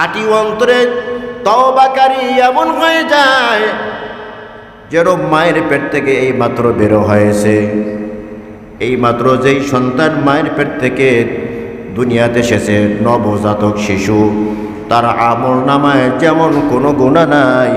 খাঁটি অন্তরে তওবাকারী এমন হয়ে যায় যেরকম মায়ের পেট থেকে এই মাত্র বের হয়েছে, এই মাত্র যেই সন্তান মায়ের পেট থেকে দুনিয়াতে এসেছে, নবজাতক শিশু, তার আমল নামায় যেমন কোনো গুনাহ নাই,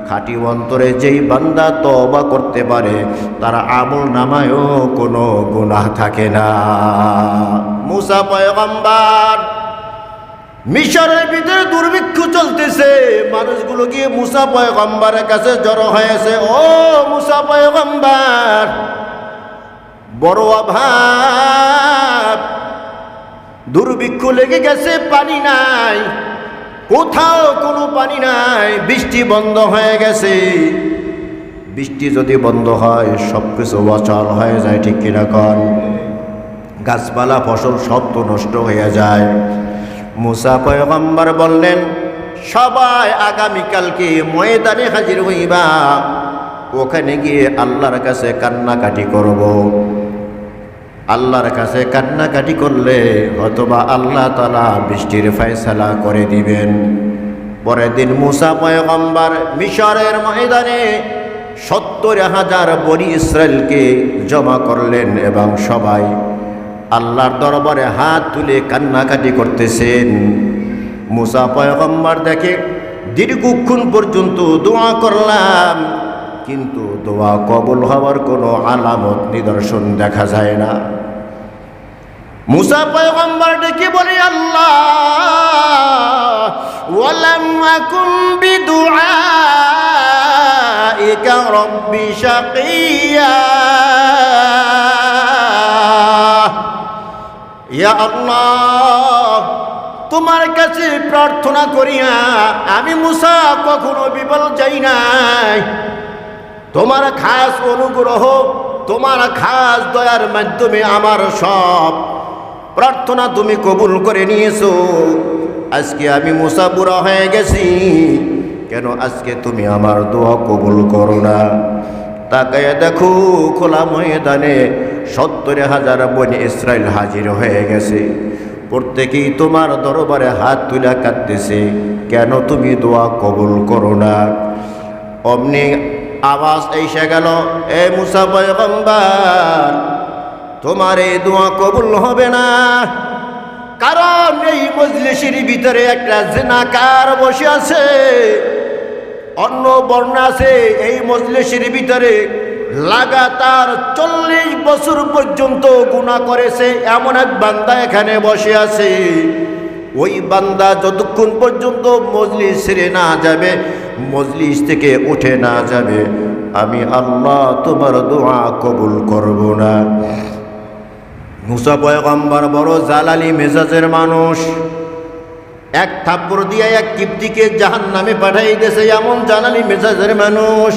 খাঁটি অন্তরে যেই বান্দা তওবা করতে পারে তার আমল নামায়ও কোনো গুনাহ থাকে না। মুসা পয়গম্বর মিশরের ভিতরে দুর্ভিক্ষ চলতেছে, মানুষগুলো গিয়ে মুসা পয়গম্বরের কাছে জড়ো হয়েছে। ও মুসা পয়গম্বর, বড় অভাব, দুর্ভিক্ষ লেগে গেছে, পানি নাই, কোথাও কোনো পানি নাই, বৃষ্টি বন্ধ হয়ে গেছে। বৃষ্টি যদি বন্ধ হয় সব কিছু অচল হয়ে যায়, ঠিক কিনা কন? গাছপালা ফসল সব তো নষ্ট হয়ে যায়। মুসা পয়গম্বর বললেন, সবাই আগামীকালকে ময়দানে হাজির হইবা, ওখানে গিয়ে আল্লাহর কাছে কান্নাকাটি করব। আল্লাহর কাছে কান্নাকাটি করলে হয়তোবা আল্লাহ তাআলা বৃষ্টির ফয়সালা করে দিবেন। পরের দিন মুসা পয়গম্বর মিশরের ময়দানে ৭০,০০০ বনি ইসরায়েলকে জমা করলেন এবং সবাই আল্লাহর দরবারে হাত তুলে কান্নাকাটি করতেছেন। মুসা পয়গম্বর দেখে দীর্ঘক্ষণ পর্যন্ত দোয়া করলাম, কিন্তু দোয়া কবুল হওয়ার কোনো আলামত নিদর্শন দেখা যায় না। মুসা পয়গম্বর ডেকে বলে, আল্লাহ ওয়ালাম আকুম বিদুআইকা রব্বি শাকিয়া, ইয়া আল্লাহ, তোমার কাছে প্রার্থনা করিয়া আমি মুসা কখনো বিফল যাই নাই। তোমার খাস অনুগ্রহ, তোমার খাস দয়ার মাধ্যমে আমার সব প্রার্থনা তুমি কবুল করে নিয়েছো। আজকে আমি মুসা বুড়া হয়ে গেছি, কেন আজকে তুমি আমার দোয়া কবুল করো না? তাকায় দেখো খোলা ময়দানে ৭০,০০০ বনি ইসরায়েল হাজির হয়ে গেছে, প্রত্যেকেই তোমার দরবারে হাত তুলে কাঁদতেছে, কেন তুমি দোয়া কবুল করো না? অমনি আওয়াজ এসে গেল, এ মুসা পয়গম্বর, তোমার এই দোয়া কবুল হবে না, কারণ এই মজলিসের ভিতরে একটা জিনাকার বসে আছে। অন্য বর্ণনা আছে এই মজলিসের ভিতরে লাগাতার ৪০ বছর পর্যন্ত গুনাহ করেছে এমন এক বান্দা এখানে বসে আছে। ওই বান্দা যতক্ষণ পর্যন্ত মজলিস ছেড়ে না যাবে, মজলিস থেকে উঠে না যাবে, আমি আল্লাহ তোমার দোয়া কবুল করব না। মুসা পয়গম্বর বড় জালালি মেজাজের মানুষ, এক থাপ্পড় দিয়ে এক কিপ্তিকে জাহান্নামে পাঠাই দিয়েছে, এমন জালালি মেজাজের মানুষ।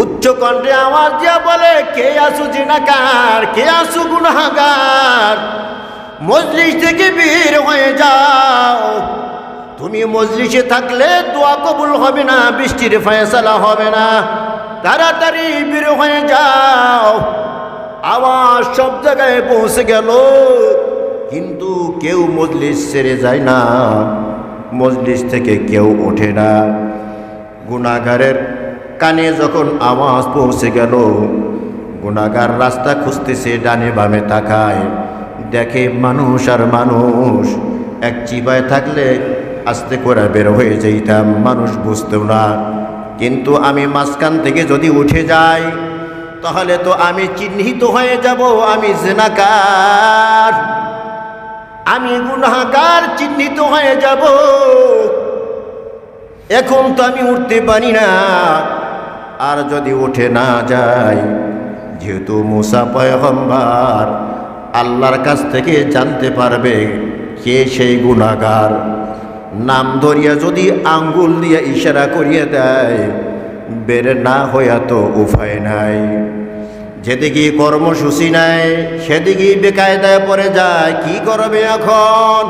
উচ্চ কণ্ঠে আওয়াজ দিয়া বলে, কে আসু জিনাকার, কে আসু গুনাহগার, মজলিস থেকে বের হয়ে যাও। তুমি মজলিসে থাকলে দোয়া কবুল হবে না, বৃষ্টির ফয়সালা হবে না, তাড়াতাড়ি বের হয়ে যাও। আওয়াজ সব জায়গায় পৌঁছে গেল, কিন্তু কেউ মজলিস ছেড়ে যায় না, মজলিস থেকে কেউ ওঠে না। গুনাহগারের কানে যখন আওয়াজ পৌঁছে গেল, গুনাহগার রাস্তা খুঁজতেছে, ডানে বামে তাকায়, দেখে মানুষ আর মানুষ। এক চিপায় থাকলে আস্তে করে বের হয়ে যেতাম, মানুষ বুঝতেও না, কিন্তু আমি মাঝখান থেকে যদি উঠে যাই তাহলে তো আমি চিহ্নিত হয়ে যাব, আমি জিনাকার, আমি গুনাহগার চিহ্নিত হয়ে যাব। এখন তো আমি উঠতে পারি না, আর যদি উঠে না যাই, যেহেতু মুসা পয়গম্বর আল্লাহর কাছ থেকে জানতে পারবে কে সেই গুনাহগার, নাম ধরিয়া যদি আঙ্গুল দিয়ে ইশারা করিয়ে দেয়, বের না হইয়া তো উপায় নাই। যেদিকে কর্মসূচি নাই সেদিকেই বেকায়দায় পড়ে যায়, কি করবে এখন?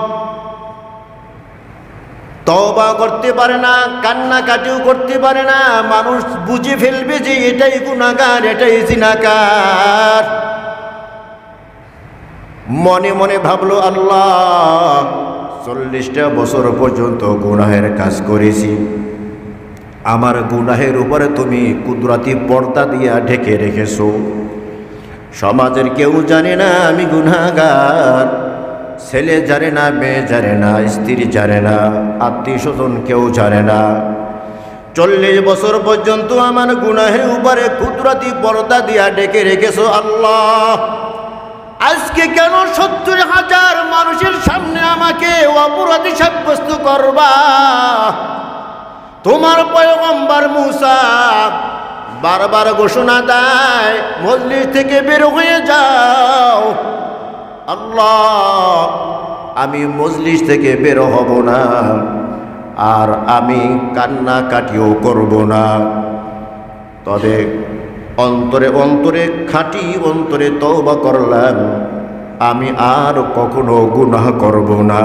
তওবা করতে পারে না, কান্নাকাটিও করতে পারে না, মানুষ বুঝে ফেলবে যে এটাই গুনাহগার, এটাই জিনাকার। মনে মনে ভাবলো, আল্লাহ 40টা বছর পর্যন্ত গুনাহের কাজ করেছি, আমার গুনাহের উপরে তুমি কুদরতি পর্দা দিয়া ঢেকে রেখেছো। সমাজের কেউ জানে না আমি গুনাহগার, ছেলে জানে না, মেয়ে জানে না, স্ত্রী জানে না, আত্মীয় স্বজন কেউ জানে না। 40 বছর পর্যন্ত আমার গুনাহের উপরে কুদরতি পর্দা দিয়া ঢেকে রেখেছো আল্লাহ। আজকে কেন 70,000 মানুষের সামনে আমাকে অপরাধী সাব্যস্ত করবা? তোমার পয়গম্বর মুসা বারবার ঘোষণা দেয়, মজলিস থেকে বের হয়ে যাও। আল্লাহ, আমি মজলিস থেকে বের হব না, আর আমি কান্নাকাটিও করব না। তবে অন্তরে অন্তরে খাঁটি অন্তরে তওবা করলাম, আমি আর কখনো গুনাহ করব না।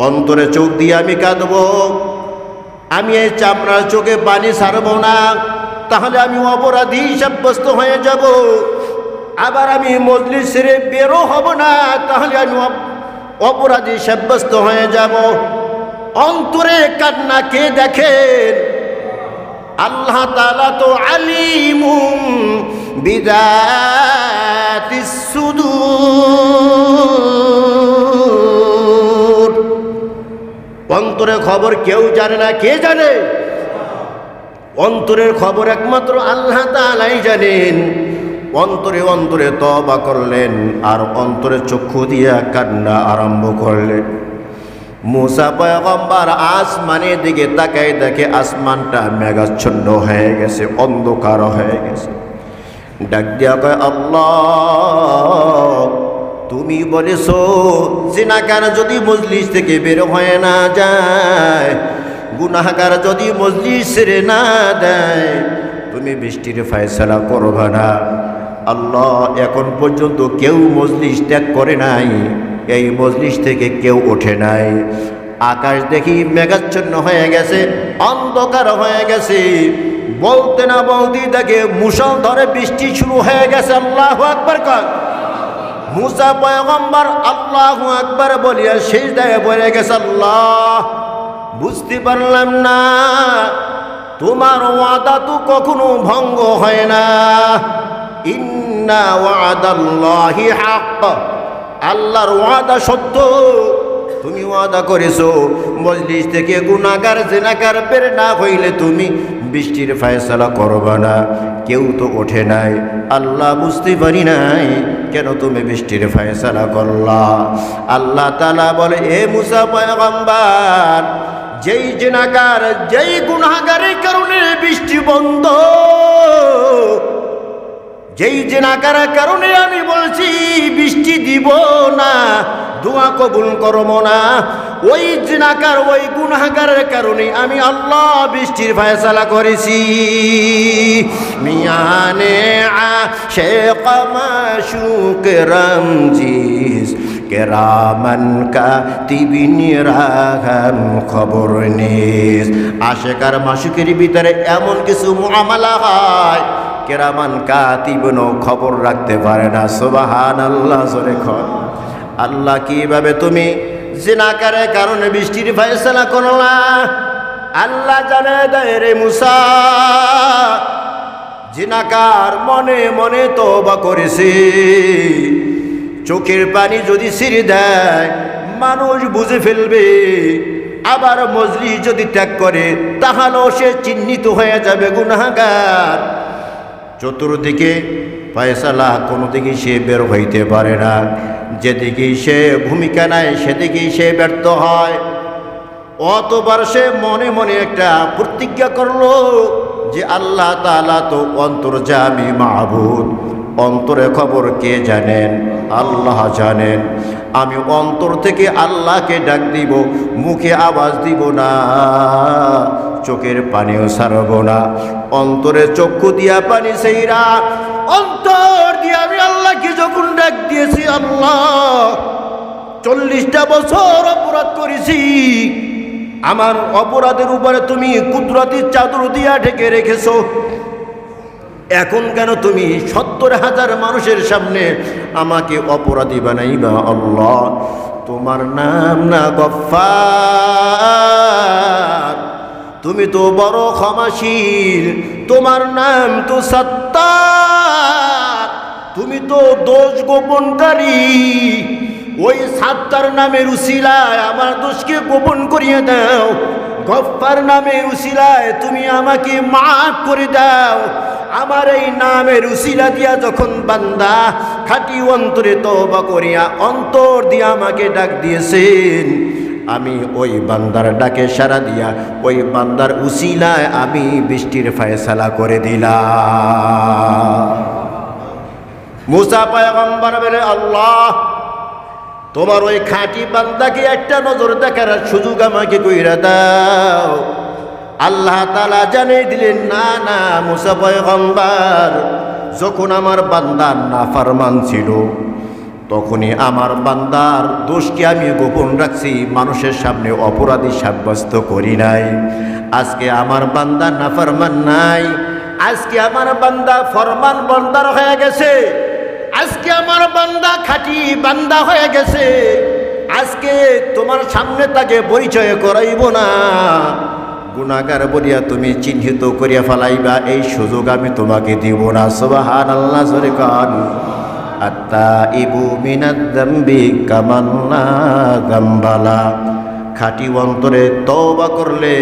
অন্তরে চোখ দিয়ে আমি কাঁদব, আমি এই চামড়ার চোখে পানি ছাড়ব না, তাহলে আমি অপরাধী সাব্যস্ত হয়ে যাব। আবার আমি মজলিস ছেড়ে বেরো হব না, তাহলে আমি অপরাধী সাব্যস্ত হয়ে যাব। অন্তরে কান্না কে দেখেন? আল্লাহ তাআলা তো আলিমুম বিযাতিস সুদূর। অন্তরের খবর কেউ জানে না, কে জানে? অন্তরের খবর একমাত্র আল্লাহ তাআলাই জানেন। অন্তরে অন্তরে তওবা করলেন, আর অন্তরে চক্ষু দিয়া কান্না আরম্ভ করলেন। মুসা পয়গম্বর আসমানের দিকে তাকায়, দেখে আসমানটা মেঘাচ্ছন্ন হয়ে গেছে, অন্ধকার হয়ে গেছে। ডাক দিয়া কয়, আল্লাহ, তুমি বলেছো জিনাকার যদি মজলিস থেকে বের হয়ে না যায়, গুনাহগার যদি মজলিস ছেড়ে না দেয়, তুমি বৃষ্টির ফয়সালা করবা না। আল্লাহ, এখন পর্যন্ত কেউ মজলিস ত্যাগ করে নাই, এই মজলিস থেকে কেউ ওঠে নাই। আকাশ দেখি মেঘাচ্ছন্ন হয়ে গেছে, অন্ধকার হয়ে গেছে। বলতে না বলতেই দেখে মুষলধারে বৃষ্টি শুরু হয়ে গেছে। আল্লাহু আকবার কর। মুসা পয়গম্বর আল্লাহু আকবার বলিয়া সিজদায় পড়ে গেছে। আল্লাহ, বুঝতে পারলাম না, তোমার ওয়াদা তো কখনো ভঙ্গ হয় না। ইন্না ওয়াদাল্লাহি হক, আল্লাহর ওয়াদা সত্য। তুমি ওয়াদা করেছো মজলিস থেকে গুনাহগার জিনাকার বের না হইলে তুমি বৃষ্টির ফয়সালা করবা না। কেউ তো ওঠে নাই। আল্লাহ, বুঝতে পারি নাই কেন তুমি বৃষ্টির ফয়সালা করলা। আল্লাহ তাআলা বলে, এ মুসা পয়গম্বর, যেই জিনাকার যেই গুনাহগারের কারণে বৃষ্টি বন্ধ, যেই জিনাকারের কারণে আমি বলছি বৃষ্টি দিব না, দোয়া কবুল করব না, ওই জিনাকার ওই গুনাহগারের কারণে আমি আল্লাহ বৃষ্টির ফয়সালা করেছি। মিয়ানে আশিক মাশুক রমজিস কেরামান কাতিবিন রাহাম খবর নিস। আশিক আর মাশুকের ভিতরে এমন কিছু মুআমালা হয়, কেরামান কাতিবিনও খবর রাখতে পারে না। সুবহানাল্লাহ, জোরে কর। আল্লাহ, কিভাবে তুমি জিনাকারের কারণে বৃষ্টির ফয়সালা করলা? আল্লাহ জানে দেয়, রে মুসা, জিনাকার মনে মনে তওবা করেছে। চোখের পানি যদি ছিঁড়ে দেয় মানুষ বুঝে ফেলবে। আবার মজলিস যদি ত্যাগ করে তাহলেও সে চিহ্নিত হয়ে যাবে গুনাহগার। চতুর্দিকে ফয়সালা, কোনো দিকে সে বের হইতে পারে না। যেদিকে সে ভূমিকা নাই সেদিকেই সে ব্যর্থ হয়। অতবার সে মনে মনে একটা প্রতিজ্ঞা করলো যে আল্লাহ তাআলা তো অন্তর্যামী মাবুদ, অন্তরে খবর কে জানেন? আল্লাহ জানেন। আমি অন্তর থেকে আল্লাহকে ডাক দিব, মুখে আওয়াজ দিব না, চোখের পানিও ছাড়ব না। অন্তরে চক্ষু দিয়া পানি সেইরা অন্তর দিয়ে আমি আল্লাহকে যখন ডাক দিয়েছি, আল্লাহ 40টা বছর অপরাধ করেছি, আমার অপরাধের উপরে তুমি কুদরতি চাদর দিয়া ঢেকে রেখেছো। এখন কেন তুমি 70,000 মানুষের সামনে আমাকে অপরাধী বানাইবা? আল্লাহ, তোমার নাম না গফফার, তুমি তো বড় ক্ষমাশীল, তোমার নাম তো সত্তার, তুমি তো দোষ গোপনকারী। ওই সাত্তার নামের উসিলায় আমার দোষকে গোপন করিয়ে দাও, গফফার নামের উসিলায় তুমি আমাকে মাফ করে দাও। আমার এই নামের উসিলা দিয়া যখন বান্দা খাঁটি অন্তরে তওবা করিয়া অন্তর দিয়া আমাকে ডাক দিয়েছেন, আমি ওই বান্দার ডাকে সাড়া দিয়া ওই বান্দার উসিলায় আমি বৃষ্টির ফয়সালা করে দিলাম। মুসা পয়গম্বর বলে, আল্লাহ তোমার ওই খাঁটি বান্দাকে একটা নজর দেখার সুযোগ আমাকে কইরা দাও। আল্লাহ তাআলা জানিয়ে দিলেন, না না মুসা পয়গম্বর, যখন আমার বান্দার নাফরমান ছিল তখনই আমার বান্দার দোষকে আমি গোপন রাখছি, মানুষের সামনে অপরাধী সাব্যস্ত করি নাই। আজকে আমার বান্দা নাফরমান নাই, আজকে আমার বান্দা ফরমান বন্দার হয়ে গেছে, আজকে আমার বান্দা খাঁটি বান্দা হয়ে গেছে। আজকে তোমার সামনে তাকে পরিচয় করাইব না, গুনাহগার বলিয়া তুমি চিহ্নিত করিয়া ফেলাইবা, এই সুযোগ আমি তোমাকে দিব না। সুবহানাল্লাহ, জোরে কান। আত্তাইবু মিনাদ যামবি কামান লা যামবালা, খাঁটি অন্তরে তওবা করলে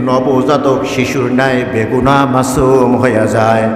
নবজাতক শিশুর ন্যায় বেগুনাহ মাসুম হয়ে যায়।